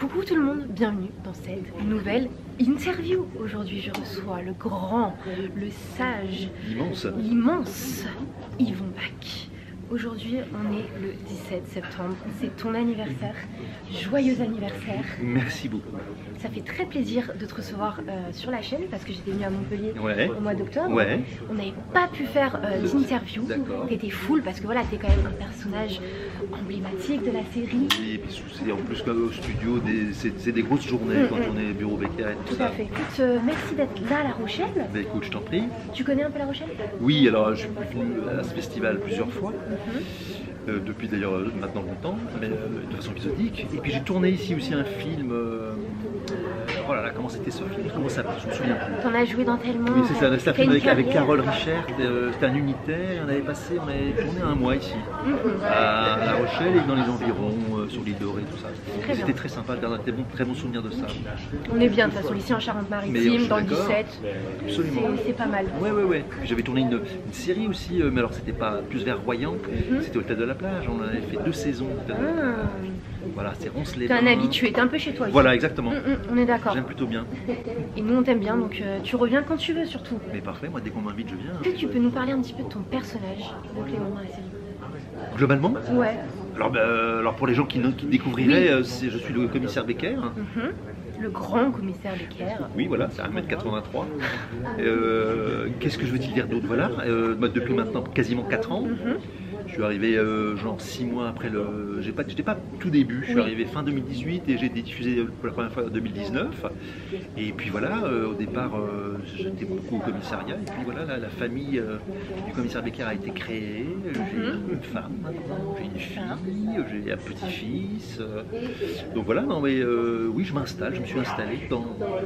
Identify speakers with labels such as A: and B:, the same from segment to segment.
A: Coucou tout le monde, bienvenue dans cette nouvelle interview. Aujourd'hui je reçois le grand, le sage, l'immense Yvon Bach. Aujourd'hui on est le 17 septembre, c'est ton anniversaire, joyeux anniversaire.
B: Merci beaucoup.
A: Ça fait très plaisir de te recevoir sur la chaîne parce que j'étais venue à Montpellier au mois d'octobre. On n'avait pas pu faire d'interview, t'étais full parce que voilà, t'es quand même un personnage emblématique de la série.
B: Oui, et puis c'est en plus au studio, c'est des grosses journées quand on est bureau Becker et tout ça.
A: Tout à fait. Écoute, merci d'être là à La Rochelle.
B: Bah écoute, je t'en prie.
A: Tu connais un peu La Rochelle?
B: Oui, alors je suis venu à ce festival plusieurs fois. Depuis d'ailleurs maintenant longtemps, mais de façon épisodique. Et puis j'ai tourné ici aussi un film. Oh là là, comment c'était ce film? Comment ça s'appelle? Je me souviens plus.
A: T'en as joué dans tellement.
B: Oui, c'est un film avec Carole Richert. C'était un unitaire. On avait tourné un mois ici, à La Rochelle et dans les environs, sur l'île Dorée, tout ça. C'était très sympa, j'ai un très bon souvenir de ça.
A: On est bien de toute façon ici en Charente-Maritime, dans le 17.
B: Absolument.
A: C'est pas mal.
B: Ouais. J'avais tourné une série aussi, mais alors c'était pas plus vers Royan, c'était au Théâtre de la Plage. On avait fait 2 saisons. Voilà, c'est Ronce-les-Bains.
A: T'es un habitué, t'es un peu chez toi ici.
B: Voilà, exactement.
A: On est d'accord.
B: J'aime plutôt bien.
A: Et nous on t'aime bien, donc tu reviens quand tu veux surtout.
B: Mais parfait, moi dès qu'on m'invite je viens.
A: Est-ce que tu peux nous parler un petit peu de ton personnage de Clément dans la série?
B: Globalement?
A: Ouais.
B: Alors pour les gens qui découvriraient, je suis le commissaire Becker.
A: Le grand commissaire Becker.
B: Oui, voilà, c'est 1m83. Qu'est-ce que je veux te dire d'autre? Voilà, depuis maintenant quasiment 4 ans. Je suis arrivé genre 6 mois après le... J'étais pas tout début, je suis arrivé fin 2018 et j'ai été diffusé pour la première fois en 2019. Et puis voilà, au départ j'étais beaucoup au commissariat et puis voilà, la famille du commissaire Becker a été créée. J'ai une femme maintenant, j'ai une fille, j'ai un petit-fils. Donc voilà, non mais oui, je me suis installé dans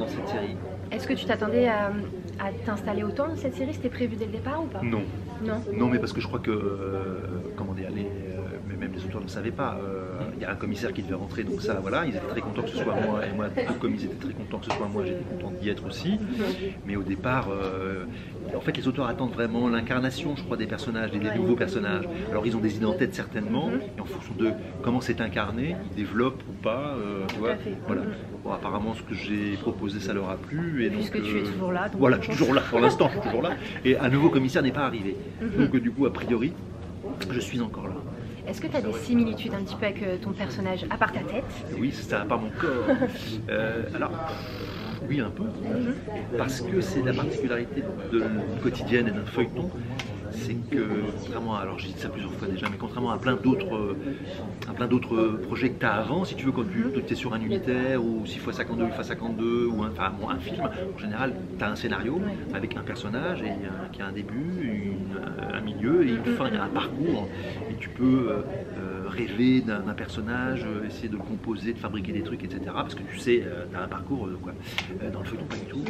B: cette série.
A: Est-ce que tu t'attendais à t'installer autant dans cette série? C'était prévu dès le départ ou pas?
B: Non.
A: Non.
B: Non, mais parce que je crois que, comment dire, mais même les auteurs ne savaient pas. Il y a un commissaire qui devait rentrer, donc ça, voilà, ils étaient très contents que ce soit moi. Et moi, tout comme ils étaient très contents que ce soit moi, j'étais content d'y être aussi. Mais au départ, en fait, les auteurs attendent vraiment l'incarnation, je crois, des personnages, des nouveaux personnages. Alors, ils ont des idées en tête certainement, et en fonction de comment c'est incarné, ils développent ou pas, tu vois. Voilà. Bon, apparemment, ce que j'ai proposé, ça leur a plu. Et
A: puisque
B: donc,
A: tu es toujours là. Donc
B: voilà, je suis toujours là, pour l'instant, je suis toujours là. Et un nouveau commissaire n'est pas arrivé. Donc, du coup, a priori, je suis encore là.
A: Est-ce que tu as des similitudes un petit peu avec ton personnage, à part ta tête?
B: Oui, ça n'a pas mon corps. Alors, oui, un peu. Parce que c'est la particularité de quotidienne et d'un feuilleton. C'est que, contrairement à, alors j'ai dit ça plusieurs fois déjà, mais contrairement à plein d'autres projets que tu as avant, si tu veux, quand tu es sur un unitaire ou 6x52, 8x52 ou un film, en général, tu as un scénario avec un personnage qui a un début, un milieu et une fin, il y a un parcours, et tu peux rêver d'un personnage, essayer de le composer, de fabriquer des trucs, etc. Parce que tu sais, tu as un parcours, quoi. Dans le feuilleton, pas du tout.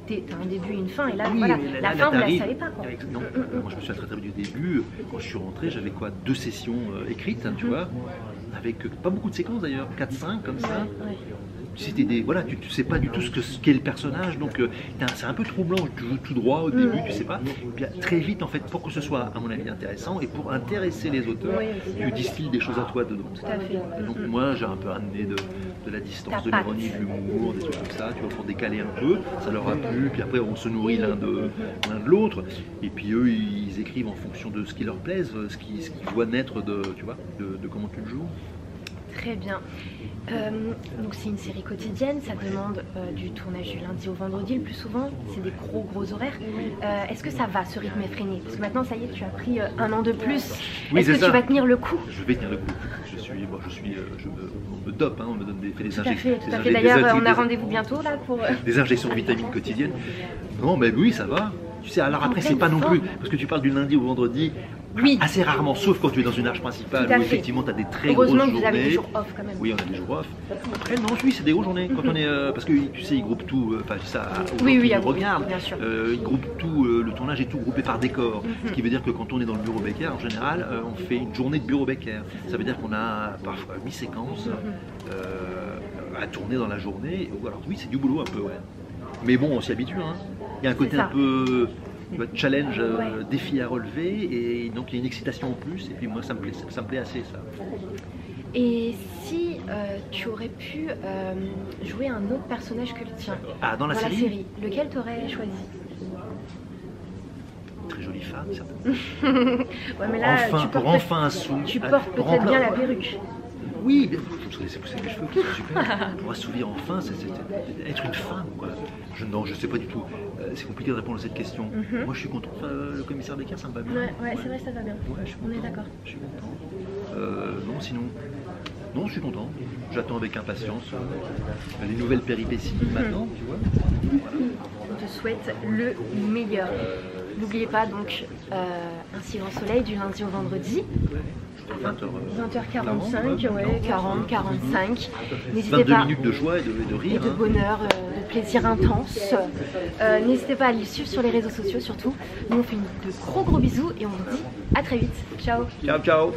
A: Tu as un début et une fin, et là, voilà, la fin, vous ne la savez pas, quoi.
B: Non. Moi je me suis attrapé du début, quand je suis rentré j'avais quoi, 2 sessions écrites, tu vois, avec pas beaucoup de séquences d'ailleurs, 4-5 comme ça. Voilà, tu sais pas du tout ce qu'est le personnage, donc c'est un peu troublant, tu joues tout droit au début, tu sais pas. Et puis très vite en fait, pour que ce soit à mon avis intéressant et pour intéresser les auteurs, tu distilles des choses à toi dedans.
A: Tout à fait.
B: Donc moi j'ai un peu amené de la distance, de l'ironie, de l'humour, des trucs comme ça, tu vois, pour décaler un peu, ça leur a plu, puis après on se nourrit l'un de l'autre, et puis eux ils écrivent en fonction de ce qui leur plaise, ce qui doit naître de comment tu le joues.
A: Très bien. Donc c'est une série quotidienne, ça demande du tournage du lundi au vendredi le plus souvent, c'est des gros horaires. Est-ce que ça va, ce rythme effréné? Parce que maintenant ça y est, tu as pris 1 an de plus.
B: Oui,
A: est-ce que tu vas tenir le coup?
B: Je vais tenir le coup. On me dope, on me donne des injections.
A: Tout à fait. D'ailleurs, on a rendez-vous bientôt là pour...
B: Des injections de vitamines quotidiennes. Non, mais oui, ça va. Tu sais, alors après, c'est pas non plus, parce que tu parles du lundi au vendredi, assez rarement, sauf quand tu es dans une arche principale, où effectivement tu as des très grosses journées. Heureusement que vous avez des jours off quand même. Oui, on a des jours off. Après, non, oui, c'est des grosses journées. Quand on est, parce que tu sais, ils groupent tout, enfin, ça, ils regardent, bien sûr. Ils groupent tout, le tournage est tout groupé par décor. Ce qui veut dire que quand on est dans le bureau Becker, en général, on fait une journée de bureau Becker. Ça veut dire qu'on a parfois 8 séquences à tourner dans la journée. Alors, oui, c'est du boulot un peu, ouais. Mais bon, on s'y habitue, hein. Il y a un côté un peu challenge, défi à relever, et donc il y a une excitation en plus, et puis moi ça me plaît assez ça.
A: Et si tu aurais pu jouer un autre personnage que le tien.
B: Ah, dans la série.
A: Lequel t'aurais choisi?
B: Très jolie femme, certainement.
A: Ouais, mais là,
B: enfin un sou.
A: Tu portes peut-être bien la perruque.
B: Oui, je me laisser pousser mes cheveux, qui sont super. Pour assouvir enfin, c'est être une femme, quoi. Non, je sais pas du tout. C'est compliqué de répondre à cette question. Moi, je suis content. Le commissaire Becker, ça me va bien.
A: Ouais, c'est vrai, ça va bien.
B: Ouais,
A: on est d'accord.
B: Je suis content. Non, sinon... Non, je suis content. J'attends avec impatience les nouvelles péripéties maintenant, tu vois. Voilà.
A: On te souhaite le meilleur. N'oubliez pas donc Un si grand soleil du lundi au vendredi. 20h45, ouais, 40, 45. N'hésitez pas.
B: 22 minutes de joie et de rire.
A: Et de bonheur, de plaisir intense. N'hésitez pas à les suivre sur les réseaux sociaux surtout. Nous on fait de gros bisous et on vous dit à très vite. Ciao.
B: Ciao, ciao.